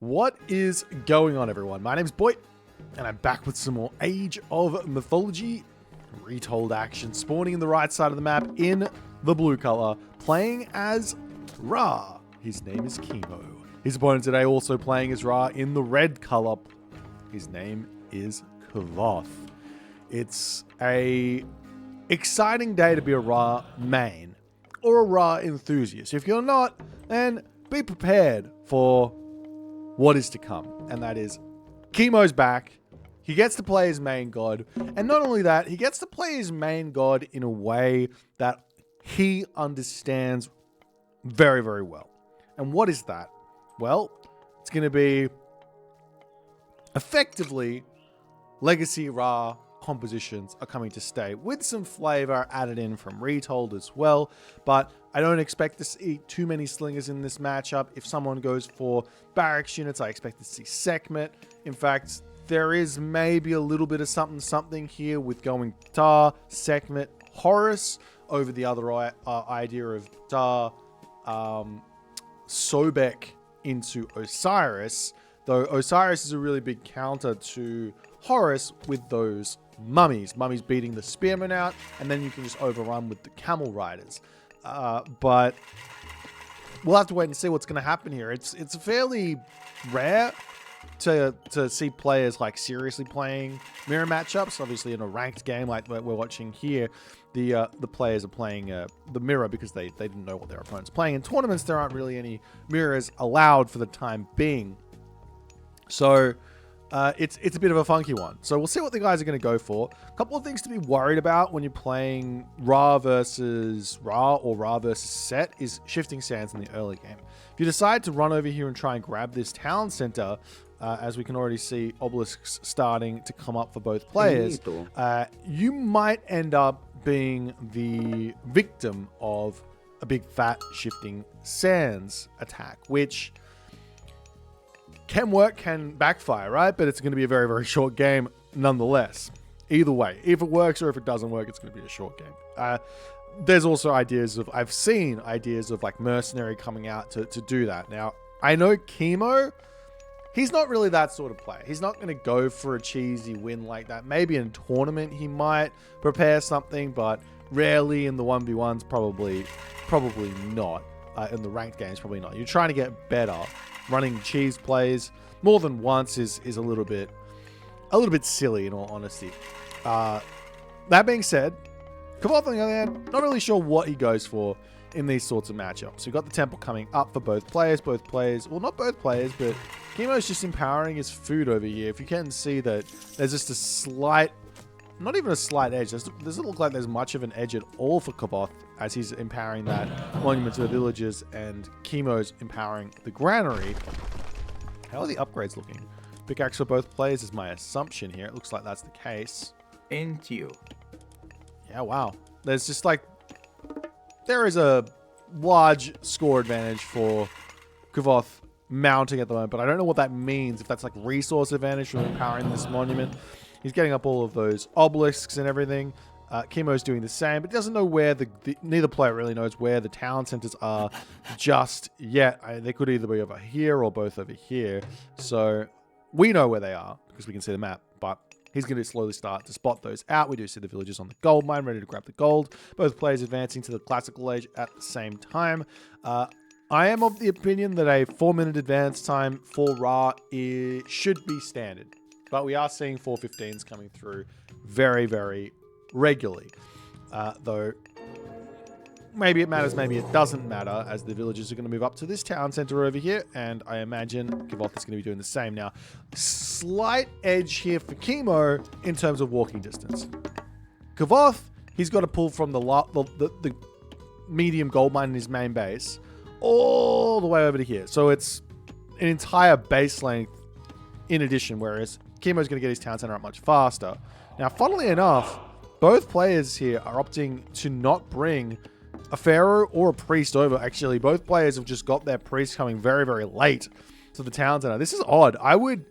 What is going on, everyone? My name's Boit, and I'm back with some more Age of Mythology retold action, spawning in the right side of the map in the blue color, playing as Ra. His name is Chemo. His opponent today also playing as Ra in the red color. His name is Kavoth. It's a exciting day to be a Ra main or a Ra enthusiast. If you're not, then be prepared for what is to come, and that is Chemo's back. He gets to play his main god, and not only that, he gets to play his main god in a way that he understands very, very well. And what is that? Well, it's going to be effectively Legacy Ra compositions are coming to stay, with some flavor added in from Retold as well, but I don't expect to see too many Slingers in this matchup. If someone goes for barracks units, I expect to see Sekhmet. In fact, there is maybe a little bit of something here with going Tar, Sekhmet, Horus over the other idea of Tar, Sobek into Osiris, though Osiris is a really big counter to Horus with those mummies beating the spearmen out, and then you can just overrun with the camel riders. But we'll have to wait and see what's going to happen here. It's fairly rare to see players like seriously playing mirror matchups. Obviously, in a ranked game like we're watching here, the players are playing the mirror because they didn't know what their opponent's playing. In tournaments, there aren't really any mirrors allowed for the time being, so it's a bit of a funky one. So we'll see what the guys are going to go for. A couple of things to be worried about when you're playing Ra versus Ra or Ra versus Set is shifting sands in the early game. If you decide to run over here and try and grab this town center, as we can already see obelisks starting to come up for both players, you might end up being the victim of a big fat shifting sands attack, which can work, can backfire, right? But it's going to be a very, very short game nonetheless. Either way, if it works or if it doesn't work, it's going to be a short game. There's also I've seen ideas of like Mercenary coming out to do that. Now, I know Chemo, he's not really that sort of player. He's not going to go for a cheesy win like that. Maybe in a tournament he might prepare something, but rarely in the 1v1s, probably not. In the ranked games, probably not. You're trying to get better. Running cheese plays more than once is a little bit silly, in all honesty. That being said, Kavoth, on the other hand, not really sure what he goes for in these sorts of matchups. We've got the temple coming up for both players. Well, not both players, but Chemo's just empowering his food over here. If you can see that there's just a slight, not even a slight edge. Doesn't look like there's much of an edge at all for Kavoth, as he's empowering that monument to the villagers and Chemo's empowering the granary. How are the upgrades looking? Pickaxe for both players is my assumption here. It looks like that's the case. Ain't you? Yeah, wow. There's just like, there is a large score advantage for Kavoth mounting at the moment, but I don't know what that means. If that's like resource advantage from empowering this monument. He's getting up all of those obelisks and everything. Chemo's doing the same, but doesn't know where neither player really knows where the town centers are just yet. They could either be over here or both over here. So we know where they are because we can see the map, but he's going to slowly start to spot those out. We do see the villagers on the gold mine ready to grab the gold. Both players advancing to the classical age at the same time. I am of the opinion that a 4-minute advance time for Ra should be standard, but we are seeing 4:15s coming through very, very regularly. Though maybe it matters, maybe it doesn't matter, as the villagers are going to move up to this town center over here, and I imagine Kavoth is going to be doing the same. Now, slight edge here for Chemo in terms of walking distance. Kavoth, he's got to pull from the medium gold mine in his main base all the way over to here. So it's an entire base length in addition, whereas Chemo's going to get his town center up much faster. Now, funnily enough, both players here are opting to not bring a pharaoh or a priest over. Actually, both players have just got their priest coming very, very late to the town center. This is odd. I would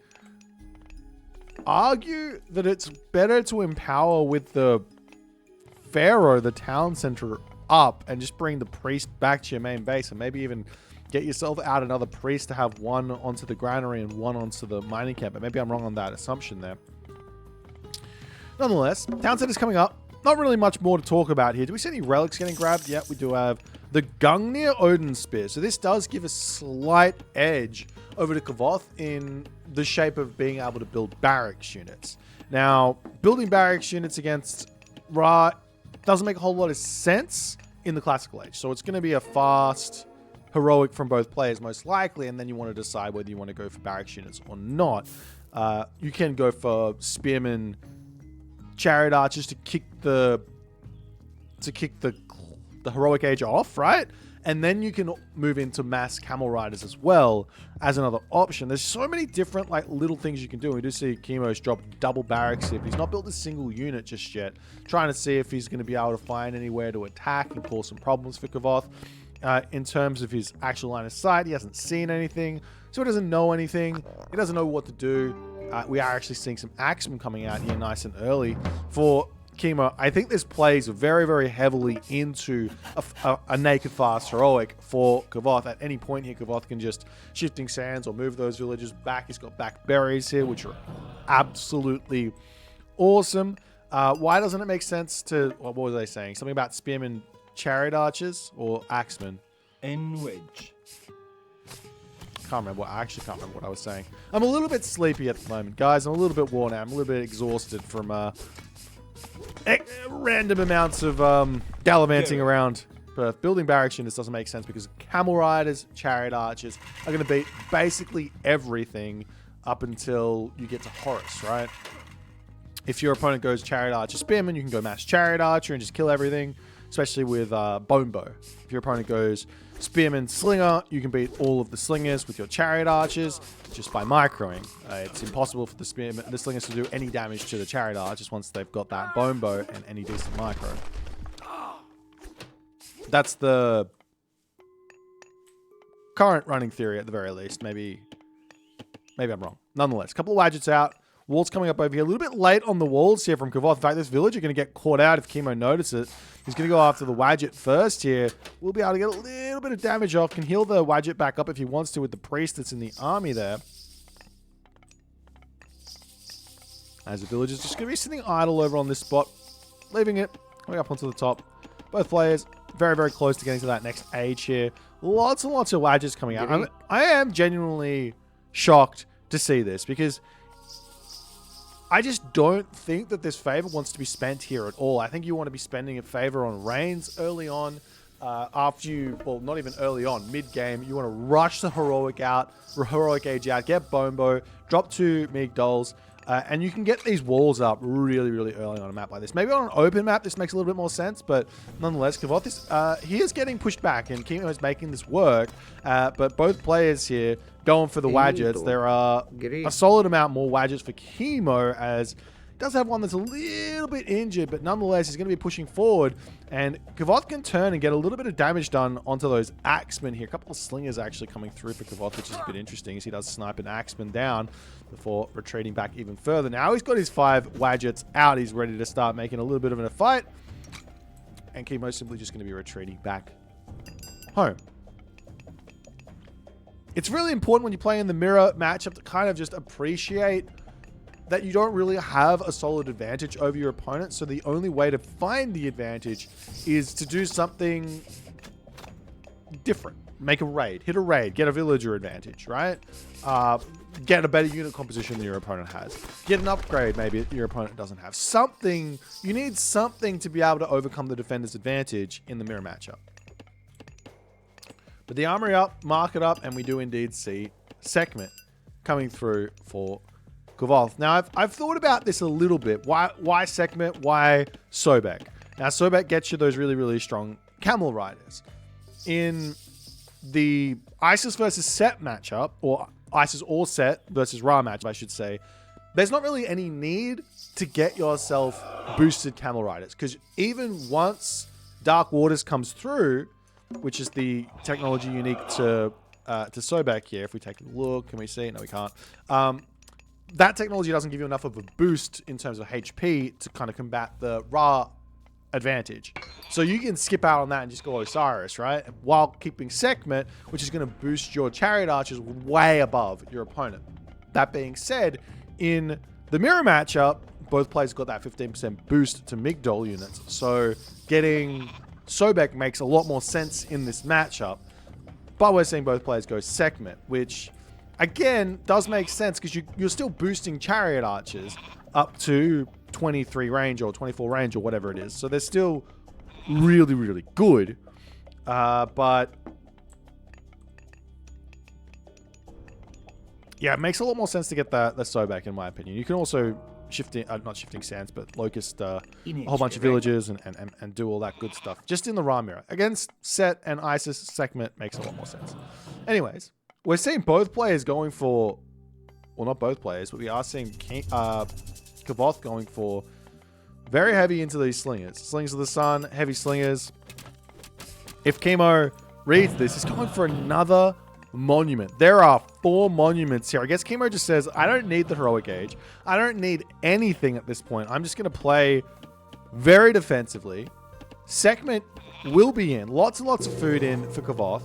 argue that it's better to empower with the pharaoh, the town center, up and just bring the priest back to your main base, and maybe even get yourself out another priest to have one onto the granary and one onto the mining camp. But maybe I'm wrong on that assumption there. Nonetheless, town center's coming up. Not really much more to talk about here. Do we see any relics getting grabbed? Yep, we do have the Gungnir Odin Spear. So this does give a slight edge over to Kavoth in the shape of being able to build barracks units. Now, building barracks units against Ra doesn't make a whole lot of sense in the Classical Age. So it's going to be a fast heroic from both players most likely, and then you want to decide whether you want to go for barracks units or not. You can go for Spearmen, Chariot Archers to kick the heroic age off, right? And then you can move into mass camel riders as well as another option. There's so many different like little things you can do. We do see Chemo's drop double barracks here, but he's not built a single unit just yet. Trying to see if he's going to be able to find anywhere to attack and cause some problems for Kavoth. In terms of his actual line of sight, he hasn't seen anything, so he doesn't know anything. He doesn't know what to do. We are actually seeing some axemen coming out here nice and early for Chemo. I think this plays very, very heavily into a naked fast heroic for Kavoth. At any point here, Kavoth can just shifting sands or move those villagers back. He's got back berries here, which are absolutely awesome. Why doesn't it make sense to... What was I saying? Something about Spearmen, Chariot Archers, or Axemen? Wedge. I actually can't remember what I was saying. I'm a little bit sleepy at the moment, guys. I'm a little bit worn out. I'm a little bit exhausted from random amounts of gallivanting around Perth. Building barracks units doesn't make sense because camel riders, chariot archers are going to beat basically everything up until you get to Horus, right? If your opponent goes chariot archer spearman, you can go mass chariot archer and just kill everything, especially with bone bow. If your opponent goes spearman slinger, you can beat all of the slingers with your chariot archers just by microing. It's impossible for the slingers to do any damage to the chariot archers once they've got that bone bow and any decent micro. That's the current running theory at the very least. Maybe I'm wrong. Nonetheless, a couple of widgets out. Walls coming up over here. A little bit late on the walls here from Kavoth. In fact, this villager going to get caught out if Chemo notices it. He's going to go after the Wadget first here. We'll be able to get a little bit of damage off. Can heal the Wadget back up if he wants to with the priest that's in the army there. As the villager's just going to be sitting idle over on this spot. Leaving it. Going up onto the top. Both players very, very close to getting to that next age here. Lots and lots of Wadgets coming out. I am genuinely shocked to see this because... I just don't think that this favor wants to be spent here at all. I think you want to be spending a favor on Reigns early on. After you, well, not even early on, mid-game, you want to rush the heroic age out, get Bone Bow, drop 2 Migdols, and you can get these walls up really, really early on a map like this. Maybe on an open map, this makes a little bit more sense, but nonetheless, Kavoth he is getting pushed back, and Chemo is making this work, but both players here going for the Wadgets. There are a solid amount more Wadgets for Chemo, as he does have one that's a little bit injured, but nonetheless, he's going to be pushing forward, and Kavoth can turn and get a little bit of damage done onto those Axemen here. A couple of Slingers actually coming through for Kavoth, which is a bit interesting, as he does snipe an Axeman down before retreating back even further. Now he's got his 5 Wadgets out. He's ready to start making a little bit of a fight, and Chemo's simply just going to be retreating back home. It's really important when you play in the mirror matchup to kind of just appreciate that you don't really have a solid advantage over your opponent. So the only way to find the advantage is to do something different. Make a raid, hit a raid, get a villager advantage, right? Get a better unit composition than your opponent has. Get an upgrade maybe your opponent doesn't have. Something, you need something to be able to overcome the defender's advantage in the mirror matchup. But the armory up, market up, and we do indeed see Sekhmet coming through for Kavoth. Now, I've thought about this a little bit. Why Sekhmet? Why Sobek? Now, Sobek gets you those really, really strong camel riders. In the Isis versus Set matchup, or Isis or Set versus Ra matchup, I should say, there's not really any need to get yourself boosted camel riders, because even once Dark Waters comes through, which is the technology unique to Sobek here. If we take a look, can we see? No, we can't. That technology doesn't give you enough of a boost in terms of HP to kind of combat the Ra advantage. So you can skip out on that and just go Osiris, right? While keeping Sekhmet, which is going to boost your Chariot Archers way above your opponent. That being said, in the mirror matchup, both players got that 15% boost to Migdol units. So getting Sobek makes a lot more sense in this matchup. But we're seeing both players go Sekhmet, which again does make sense because you're still boosting Chariot Archers up to 23 range or 24 range or whatever it is. So they're still really, really good. But yeah, it makes a lot more sense to get the Sobek, in my opinion. You can also not shifting sands, but locust a whole bunch of villages and do all that good stuff. Just in the Ra mirror. Against Set and Isis, Sekhmet makes a lot more sense. Anyways, we're seeing both players going for, well, not both players, but we are seeing Kavoth going for very heavy into these slingers. Slings of the Sun, heavy slingers. If Chemo reads this, he's going for another monument. There are 4 monuments here. I guess Chemo just says, I don't need the heroic age. I don't need anything at this point. I'm just going to play very defensively. Sekhmet will be in. Lots and lots of food in for Kavoth.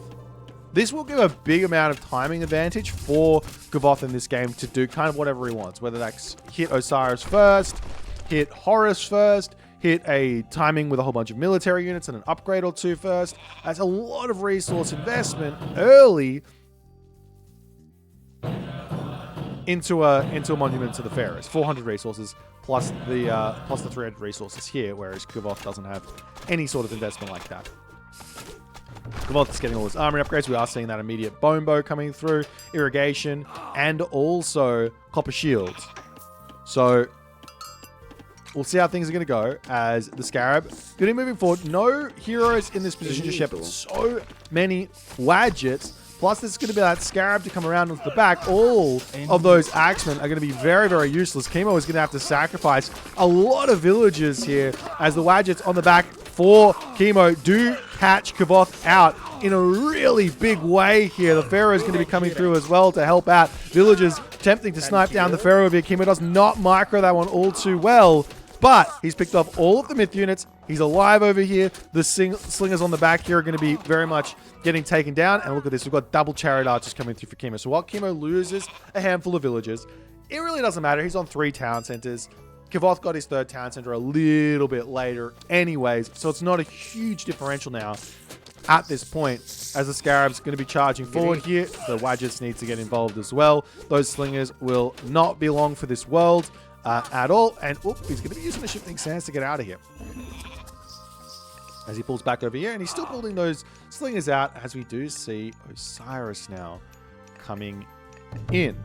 This will give a big amount of timing advantage for Kavoth in this game to do kind of whatever he wants. Whether that's hit Osiris first, hit Horus first, hit a timing with a whole bunch of military units and an upgrade or 2 first. That's a lot of resource investment early into a monument to the pharaohs. 400 resources plus the 300 resources here, whereas Kavoth doesn't have any sort of investment like that. Kavoth is getting all his armory upgrades. We are seeing that immediate bone bow coming through, irrigation, and also copper shields. So we'll see how things are going to go as the Scarab. Good in moving forward. No heroes in this position just yet, but so many Wadgets. Plus, there's going to be that Scarab to come around onto the back. All of those Axemen are going to be very, very useless. Chemo is going to have to sacrifice a lot of villagers here as the Wadgets on the back for Chemo do catch Kavoth out in a really big way here. The Pharaoh is going to be coming through as well to help out. Villagers attempting to snipe down the Pharaoh here. Chemo does not micro that one all too well. But he's picked off all of the myth units. He's alive over here. The slingers on the back here are going to be very much getting taken down. And look at this. We've got double Chariot Archers coming through for Chemo. So while Chemo loses a handful of villagers, it really doesn't matter. He's on 3 town centers. Kavoth got his 3rd town center a little bit later anyways. So it's not a huge differential now at this point as the Scarab's going to be charging forward here. The Wadgets need to get involved as well. Those slingers will not be long for this world at all. And he's going to be using the shifting sands to get out of here. As he pulls back over here, and he's still building those slingers out as we do see Osiris now coming in.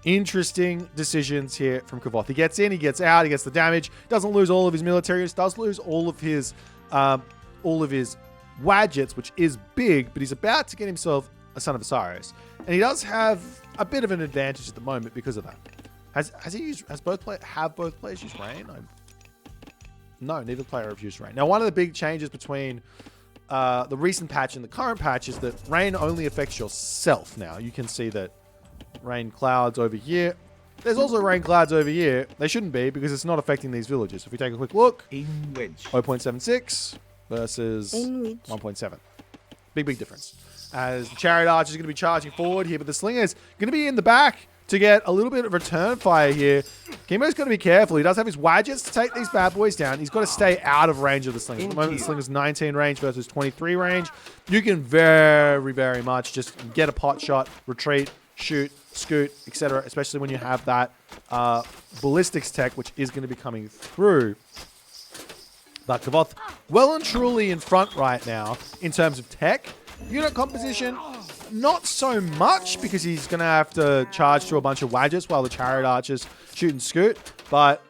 Interesting decisions here from Kavoth. He gets in, he gets out, he gets the damage, doesn't lose all of his military units, does lose all of his Wadgets, which is big, but he's about to get himself a Son of Osiris. And he does have a bit of an advantage at the moment because of that. Have both players used Rain? No, neither player have used Rain. Now, one of the big changes between the recent patch and the current patch is that Rain only affects yourself now. You can see that rain clouds over here. There's also rain clouds over here. They shouldn't be because it's not affecting these villages. If we take a quick look, 0.76 versus 1.7. Big difference. As the Chariot Archer is going to be charging forward here, but the Slinger is going to be in the back to get a little bit of return fire here. Chemo's got to be careful. He does have his Wadgets to take these bad boys down. He's got to stay out of range of the Slinger. At the moment, the Slinger's 19 range versus 23 range. You can very, very much just get a pot shot, retreat, shoot, scoot, etc., especially when you have that ballistics tech, which is going to be coming through. But Kavoth well and truly in front right now in terms of tech. Unit composition, not so much because he's going to have to charge through a bunch of Wadgets while the Chariot Archers shoot and scoot. But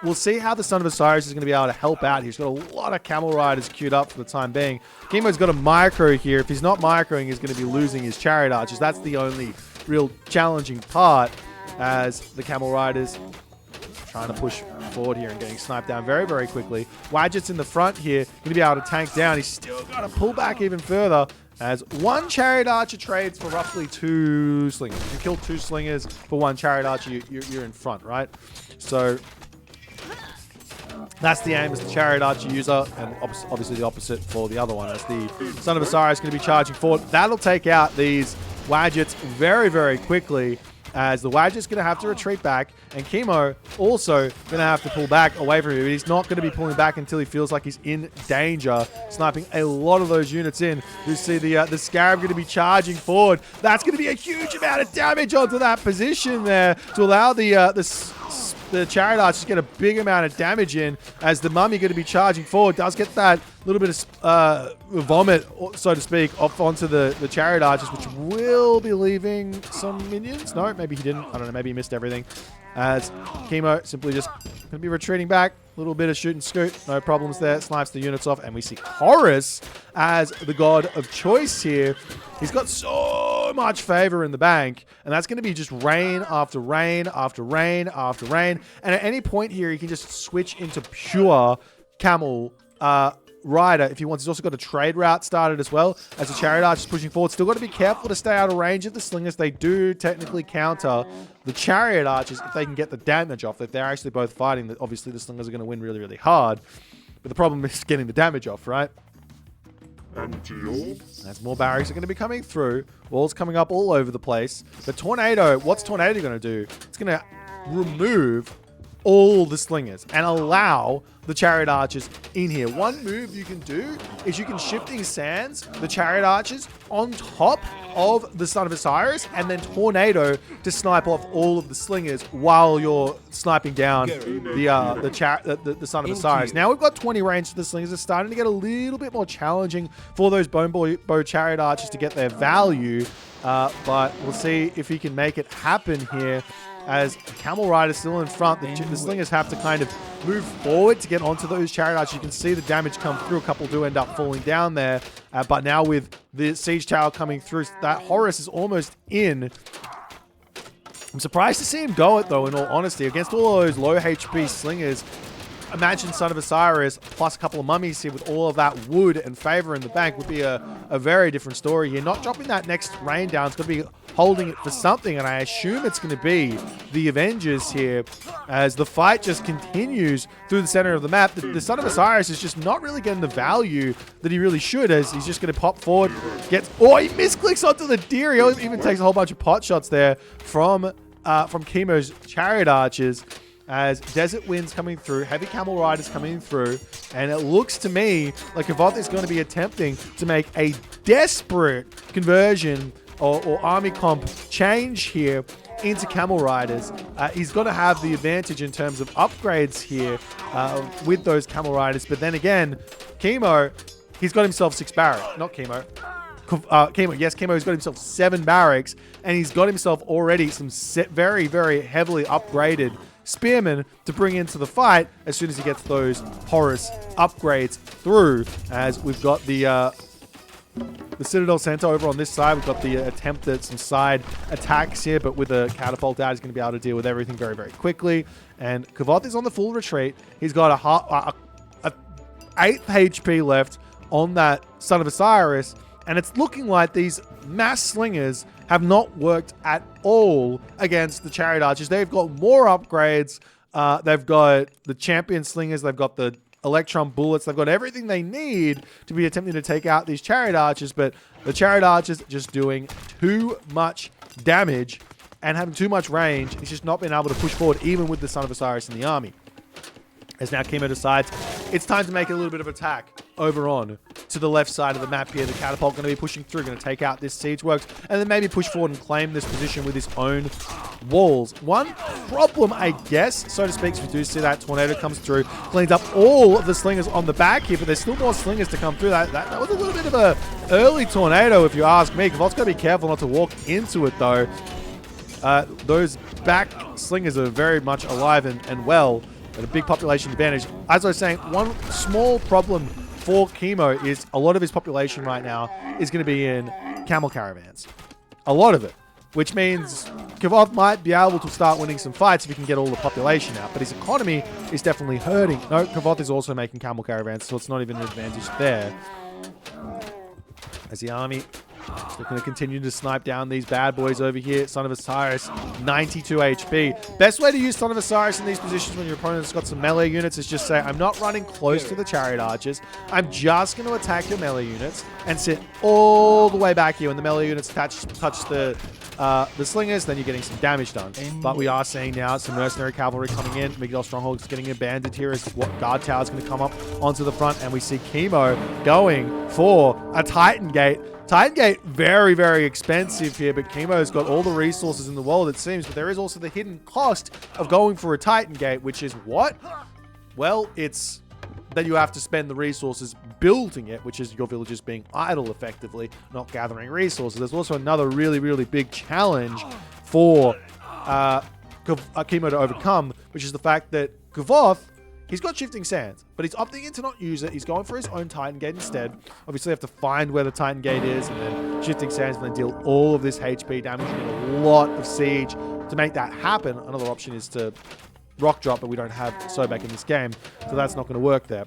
we'll see how the Son of Osiris is going to be able to help out. He's got a lot of Camel Riders queued up for the time being. Chemo's got a micro here. If he's not microing, he's going to be losing his Chariot Archers. That's the only real challenging part as the Camel Riders trying to push forward here and getting sniped down very, very quickly. Wadget's in the front here, going to be able to tank down. He's still got to pull back even further as one Chariot Archer trades for roughly 2 Slingers. If you kill 2 Slingers for 1 Chariot Archer, you're in front, right? So That's the aim as the Chariot Archer user, and obviously the opposite for the other one, as the Son of Osiris is going to be charging forward. That'll take out these Wadgets very, very quickly, as the Wadget's going to have to retreat back, and Chemo also going to have to pull back away from him. But he's not going to be pulling back until he feels like he's in danger, sniping a lot of those units in. You see the Scarab going to be charging forward. That's going to be a huge amount of damage onto that position there to allow the Chariot Archer to get a big amount of damage in, as the Mummy going to be charging forward. Does get that little bit of vomit, so to speak, off onto the Chariot Archers, which will be leaving some minions. No, maybe he didn't. I don't know. Maybe he missed everything. As Chemo simply just going to be retreating back. A little bit of shoot and scoot. No problems there. Snipes the units off. And we see Horus as the god of choice here. He's got so much favor in the bank. And that's going to be just rain after rain after rain after rain. And at any point here, he can just switch into pure Camel Rider if he wants. He's also got a trade route started as well, as the Chariot Archer is pushing forward. Still got to be careful to stay out of range of the Slingers. They do technically counter the Chariot Archers if they can get the damage off. If they're actually both fighting, obviously the Slingers are going to win really, really hard. But the problem is getting the damage off, right? As more barracks are going to be coming through. Walls coming up all over the place. The Tornado, what's Tornado going to do? It's going to remove all the Slingers and allow the Chariot Archers in here. One move you can do is you can Shifting Sands the Chariot Archers on top of the Son of Osiris, and then Tornado to snipe off all of the Slingers while you're sniping down the Son of Osiris. Now we've got 20 range for the Slingers. It's starting to get a little bit more challenging for those Bow Chariot Archers to get their value, but we'll see if he can make it happen here. As Camel Rider still in front, the Slingers have to kind of move forward to get onto those Chariot Archers. You can see the damage come through. A couple do end up falling down there. But now with the Siege Tower coming through, that Horus is almost in. I'm surprised to see him go it, though, in all honesty. Against all those low HP Slingers, imagine Son of Osiris plus a couple of mummies here with all of that wood and favor in the bank would be a very different story here. Not dropping that next rain down. It's going to be holding it for something, and I assume it's going to be the Avengers here as the fight just continues through the center of the map. The Son of Osiris is just not really getting the value that he really should, as he's just going to pop forward, he misclicks onto the deer. He even takes a whole bunch of pot shots there from Chemo's Chariot Archers, as Desert Winds coming through, Heavy Camel Riders coming through, and it looks to me like Kavoth is going to be attempting to make a desperate conversion or army comp change here into Camel Riders. He's got to have the advantage in terms of upgrades here with those Camel Riders, but then again, Chemo, he's got himself 6 barracks. Not Chemo. Chemo. Yes, Chemo's got himself 7 barracks, and he's got himself already some very, very heavily upgraded spearmen to bring into the fight as soon as he gets those Horus upgrades through. As we've got the Citadel Center over on this side. We've got the attempt at some side attacks here, but with a catapult out, he's going to be able to deal with everything very, very quickly. And Kavoth is on the full retreat. He's got a 8th HP left on that Son of Osiris, and it's looking like these mass Slingers have not worked at all against the Chariot Archers. They've got more upgrades. They've got the Champion Slingers. They've got the Electron Bullets. They've got everything they need to be attempting to take out these Chariot Archers, but the Chariot Archers just doing too much damage and having too much range. He's just not been able to push forward, even with the Son of Osiris in the army. As now Chemo decides it's time to make a little bit of attack over on to the left side of the map here. The catapult going to be pushing through, going to take out this siege works, and then maybe push forward and claim this position with his own walls. One problem, I guess, so to speak, is we do see that Tornado comes through, cleans up all of the Slingers on the back here, but there's still more Slingers to come through. That was a little bit of a early Tornado, if you ask me. Kavoth's got to be careful not to walk into it, though. Those back Slingers are very much alive and well, and a big population advantage. As I was saying, one small problem for Chemo is a lot of his population right now is going to be in camel caravans. A lot of it. Which means Kavoth might be able to start winning some fights if he can get all the population out. But his economy is definitely hurting. No, Kavoth is also making camel caravans, so it's not even an advantage there. As the army Still going to continue to snipe down these bad boys over here. Son of Osiris, 92 HP. Best way to use Son of Osiris in these positions when your opponent's got some melee units is just say, I'm not running close to the Chariot archers. I'm just going to attack your melee units and sit all the way back here. When the melee units touch the slingers, then you're getting some damage done. But we are seeing now some mercenary cavalry coming in. Miguel Stronghold is getting abandoned here as what guard tower is going to come up onto the front, and we see Chemo going for a Titan Gate. Titan Gate, very, very expensive here, but Chemo's got all the resources in the world, it seems. But there is also the hidden cost of going for a Titan Gate, which is what? Well, it's that you have to spend the resources building it, which is your villagers being idle effectively, not gathering resources. There's also another really, really big challenge for Chemo to overcome, which is the fact that Kavoth, he's got Shifting Sands, but he's opting in to not use it. He's going for his own Titan Gate instead. Obviously, you have to find where the Titan Gate is, and then Shifting Sands going to deal all of this HP damage and a lot of siege to make that happen. Another option is to rock drop, but we don't have Sobek in this game, so that's not going to work there.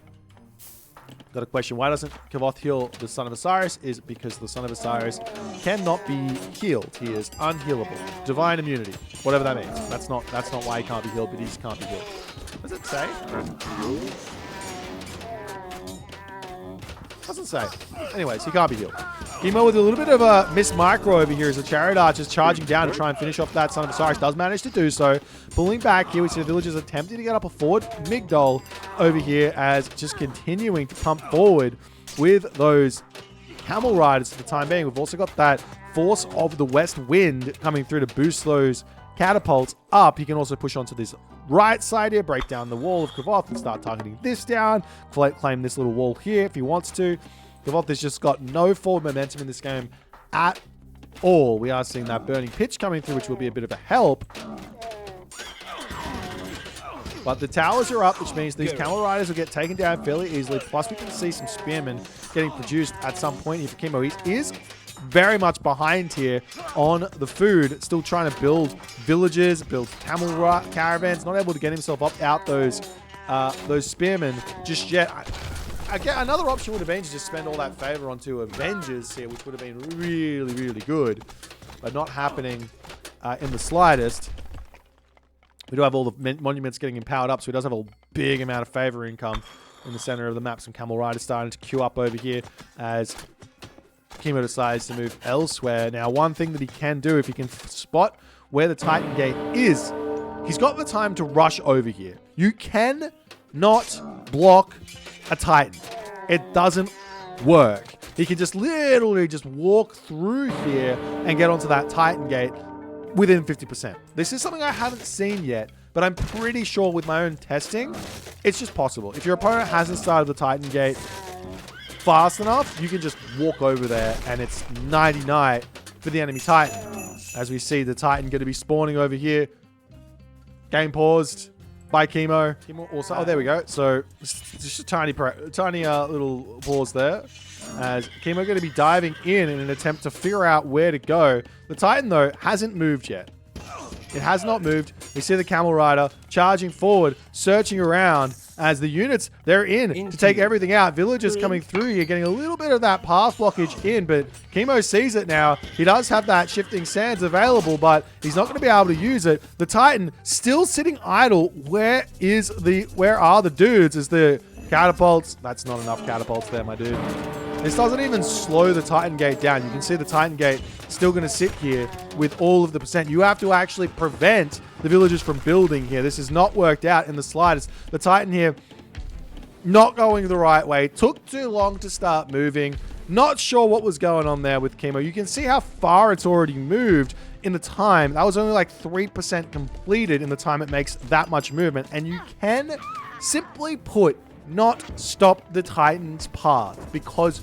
Got a question. Why doesn't Kavoth heal the Son of Osiris? Is because the Son of Osiris cannot be healed. He is unhealable. Divine immunity. Whatever that means. That's not why he can't be healed, but he just can't be healed. What does it say? Doesn't say. Anyways, he can't be healed. Chemo with a little bit of a miss micro over here as the Chariot Archer is charging down to try and finish off that Son of Osiris. Does manage to do so. Pulling back here, we see the villagers attempting to get up a forward. Migdol over here as just continuing to pump forward with those Camel Riders for the time being. We've also got that Force of the West Wind coming through to boost those catapults up. He can also push onto this right side here, break down the wall of Kavoth and start targeting this down, claim this little wall here if he wants to. Kavoth has just got no forward momentum in this game at all. We are seeing that burning pitch coming through, which will be a bit of a help. But the towers are up, which means these Camel Riders will get taken down fairly easily. Plus, we can see some Spearmen getting produced at some point here for Chemo. He is very much behind here on the food, still trying to build villages, build camel caravans, not able to get himself up out those spearmen just yet. Again, another option would have been to just spend all that favor onto Avengers here, which would have been really, really good, but not happening in the slightest. We do have all the monuments getting empowered up, so he does have a big amount of favor income in the center of the map. Some Camel Riders starting to queue up over here as Chemo decides to move elsewhere. Now, one thing that he can do, if he can spot where the Titan Gate is, he's got the time to rush over here. You can not block a Titan. It doesn't work. He can just literally just walk through here and get onto that Titan Gate within 50%. This is something I haven't seen yet, but I'm pretty sure with my own testing, it's just possible. If your opponent hasn't started the Titan Gate fast enough, you can just walk over there and it's nighty-night for the enemy Titan. As we see the Titan going to be spawning over here. Game paused by Chemo. Chemo also, oh, there we go. So just a tiny little pause there. As Chemo going to be diving in an attempt to figure out where to go. The Titan, though, hasn't moved yet. It has not moved. We see the Camel Rider charging forward, searching around as the units, they're in to take everything out. Villagers coming through here, getting a little bit of that path blockage in, but Chemo sees it now. He does have that Shifting Sands available, but he's not going to be able to use it. The Titan still sitting idle. Where are the dudes? Is the catapults? That's not enough catapults there, my dude. This doesn't even slow the Titan Gate down. You can see the Titan Gate still going to sit here with all of the percent. You have to actually prevent the villagers from building here. This has not worked out in the slightest. The Titan here not going the right way. Took too long to start moving. Not sure what was going on there with Chemo. You can see how far it's already moved in the time. That was only like 3% completed in the time it makes that much movement. And you can simply put not stop the Titan's path because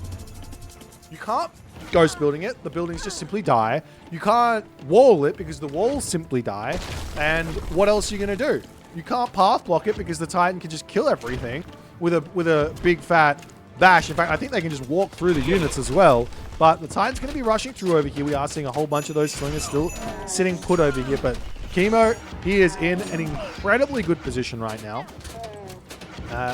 you can't ghost building it. The buildings just simply die. You can't wall it because the walls simply die. And what else are you going to do? You can't path block it because the Titan can just kill everything with a big fat bash. In fact, I think they can just walk through the units as well. But the Titan's going to be rushing through over here. We are seeing a whole bunch of those slingers still sitting put over here. But Chemo, he is in an incredibly good position right now.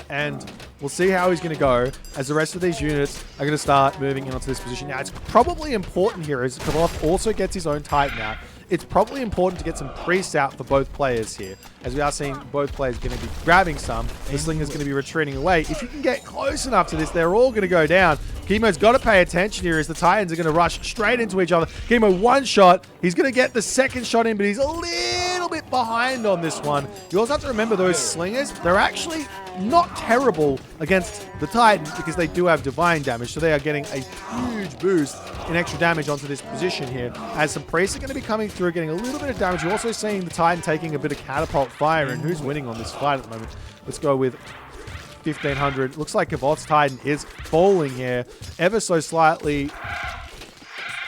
And We'll see how he's going to go as the rest of these units are going to start moving into this position. Now, it's probably important here as Kvothe also gets his own Titan out. It's probably important to get some priests out for both players here, as we are seeing both players going to be grabbing some. The Slinger's going to be retreating away. If you can get close enough to this, they're all going to go down. Chemo's got to pay attention here as the Titans are going to rush straight into each other. Chemo, one shot. He's going to get the second shot in, but he's a little bit behind on this one. You also have to remember those Slingers, they're actually not terrible against the Titan because they do have divine damage, so they are getting a huge boost in extra damage onto this position here. As some priests are going to be coming through, getting a little bit of damage. You're also seeing the Titan taking a bit of catapult fire, and who's winning on this fight at the moment? Let's go with 1500. Looks like Kvothe's Titan is falling here ever so slightly.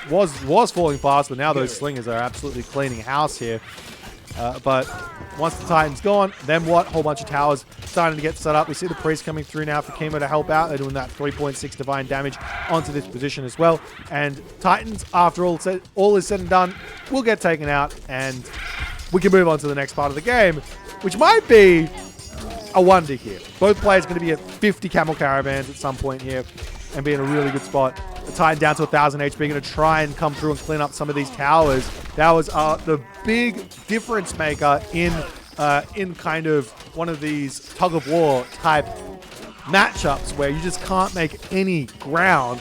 Was falling fast, but now those Slingers are absolutely cleaning house here. But once the Titan's gone, then what? Whole bunch of towers starting to get set up. We see the priest coming through now for Chemo to help out. They're doing that 3.6 divine damage onto this position as well. And Titans, after all is said and done, will get taken out, and we can move on to the next part of the game, which might be a wonder here. Both players going to be at 50 camel caravans at some point here and be in a really good spot. The Titan down to 1,000 HP, going to try and come through and clean up some of these towers. Towers are the big difference maker in kind of one of these tug-of-war type matchups where you just can't make any ground.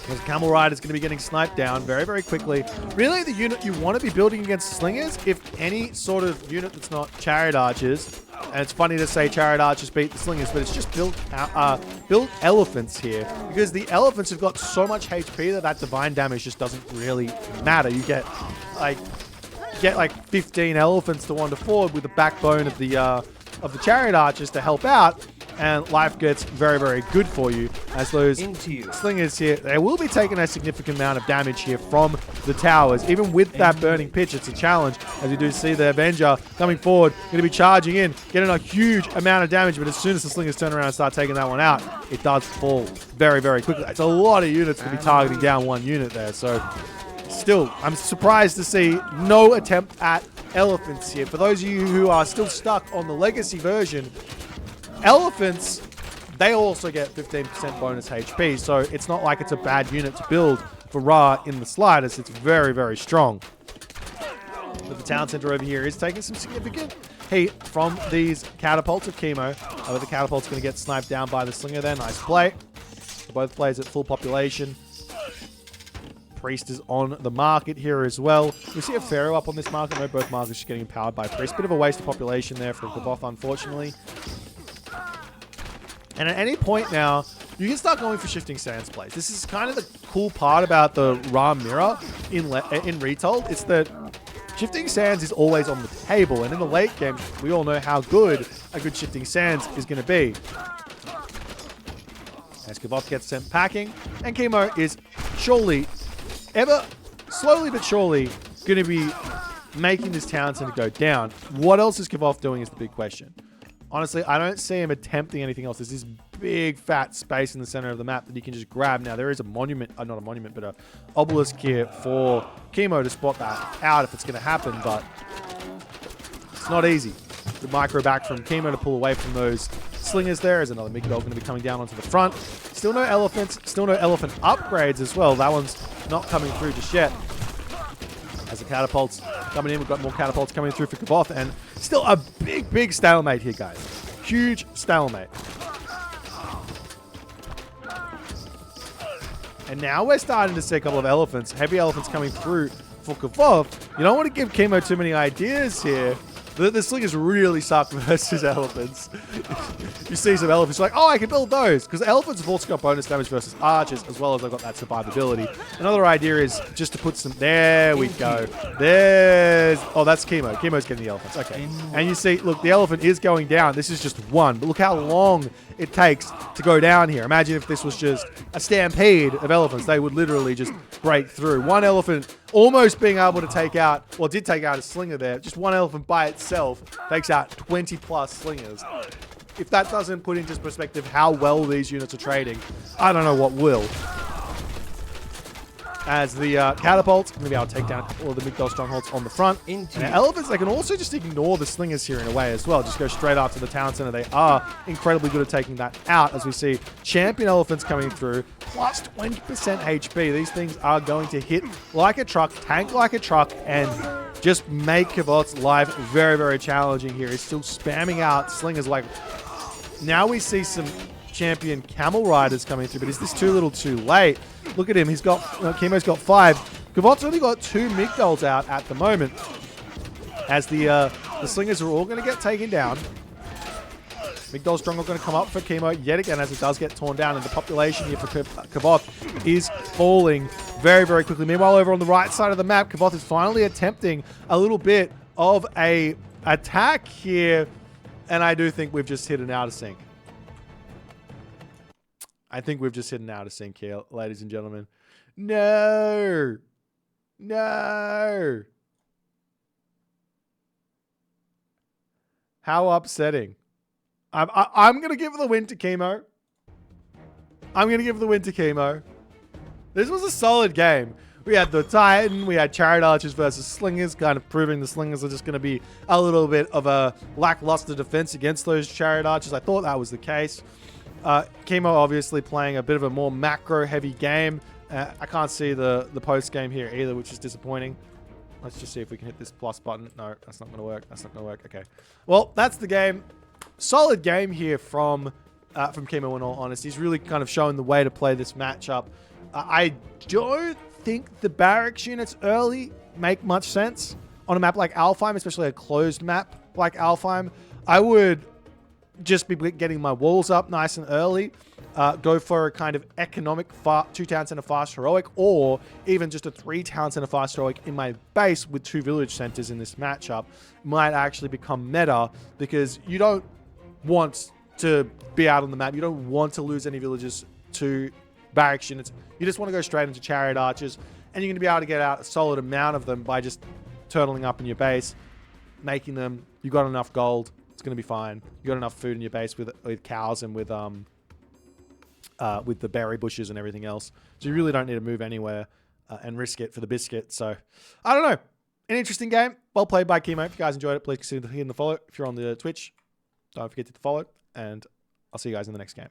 Because Camel Rider is going to be getting sniped down very, very quickly. Really, the unit you want to be building against Slingers, if any sort of unit that's not Chariot Archers, and it's funny to say Chariot Archers beat the Slingers, but it's just build elephants here. Because the elephants have got so much HP that divine damage just doesn't really matter. You get like 15 elephants to 1 to 4 with the backbone of the Chariot Archers to help out, and life gets very, very good for you as those Slingers here. They will be taking a significant amount of damage here from the towers. Even with that burning pitch, it's a challenge, as you do see the Avenger coming forward, going to be charging in, getting a huge amount of damage, but as soon as the Slingers turn around and start taking that one out, it does fall very, very quickly. It's a lot of units to be targeting down one unit there, so still, I'm surprised to see no attempt at elephants here. For those of you who are still stuck on the legacy version, elephants, they also get 15% bonus HP, so it's not like it's a bad unit to build for Ra in the slightest. It's very, very strong. But the town center over here is taking some significant heat from these catapults of Chemo. The catapult's going to get sniped down by the Slinger there. Nice play. Both players at full population. Priest is on the market here as well. We see a Pharaoh up on this market. No, both markets just getting empowered by Priest. Bit of a waste of population there for Kvothe, unfortunately. And at any point now, you can start going for Shifting Sands plays. This is kind of the cool part about the Ra Mirror in Retold. It's that Shifting Sands is always on the table, and in the late game, we all know how good a good Shifting Sands is going to be. As Kvothe gets sent packing, and Chemo is surely, ever slowly but surely, going to be making this town center go down. What else is Kvothe doing is the big question. Honestly, I don't see him attempting anything else. There's this big fat space in the center of the map that he can just grab. Now, there is a monument, not a monument, but a obelisk here for Chemo to spot that out if it's going to happen, but it's not easy. The micro back from Chemo to pull away from those Slingers there. Is another Migdol going to be coming down onto the front. Still no elephants, still no elephant upgrades as well. That one's not coming through just yet. As the catapults coming in, we've got more catapults coming through for Kvothe, and still a big, big stalemate here, guys. Huge stalemate. And now we're starting to see a couple of elephants, heavy elephants coming through for Kvothe. You don't want to give Chemo too many ideas here. The Slingers really suck versus elephants. You see some elephants, you're like, oh, I can build those. Because elephants have also got bonus damage versus archers, as well as they've got that survivability. Another idea is just to put some... There we go. There's... Oh, that's Chemo. Chemo's getting the elephants. Okay. And you see, look, the elephant is going down. This is just one. But look how long it takes to go down here. Imagine if this was just a stampede of elephants. They would literally just break through. One elephant almost being able to take out... Well, did take out a Slinger there. Just one elephant by itself takes out 20 plus Slingers. If that doesn't put into perspective how well these units are trading, I don't know what will. as the catapults are going to be able to take down all of the Migdol strongholds on the front. And the elephants, they can also just ignore the slingers here in a way as well. Just go straight after the town center. They are incredibly good at taking that out, as we see champion elephants coming through, plus 20% HP. These things are going to hit like a truck, tank like a truck, and just make Kvot's life very, very challenging here. He's still spamming out slingers like... Now we see some champion camel riders coming through, but is this too little too late? Look at him. He's got... Chemo's got 5. Kvot's only got 2 Migdols out at the moment, as the slingers are all going to get taken down. Migdol Stronghold going to come up for Chemo yet again, as it does get torn down, and the population here for Kvot is falling very, very quickly. Meanwhile, over on the right side of the map, Kvot is finally attempting a little bit of a attack here, and I do think we've just hit an out of sync. I think we've just hit an out of sync here, ladies and gentlemen. No! No! How upsetting. I'm going to give the win to Chemo. I'm going to give the win to Chemo. This was a solid game. We had the Titan, we had Chariot Archers versus Slingers, kind of proving the Slingers are just going to be a little bit of a lackluster defense against those Chariot Archers. I thought that was the case. Chemo obviously playing a bit of a more macro-heavy game. I can't see the post-game here either, which is disappointing. Let's just see if we can hit this plus button. No, that's not going to work. That's not going to work. Okay. Well, that's the game. Solid game here from Chemo, in all honesty. He's really kind of showing the way to play this matchup. I don't think the barracks units early make much sense on a map like Alfheim, especially a closed map like Alfheim. I would just be getting my walls up nice and early. Go for a kind of economic 2-town center fast heroic, or even just a 3-town center fast heroic in my base with 2 village centers in this matchup might actually become meta, because you don't want to be out on the map. You don't want to lose any villages to barracks units. You just want to go straight into Chariot Archers, and you're going to be able to get out a solid amount of them by just turtling up in your base, making them. You got enough gold. It's going to be fine. You got enough food in your base with cows and with the berry bushes and everything else. So you really don't need to move anywhere and risk it for the biscuit. So I don't know. An interesting game. Well played by Chemo. If you guys enjoyed it, please consider hitting the follow. If you're on the Twitch, don't forget to follow. And I'll see you guys in the next game.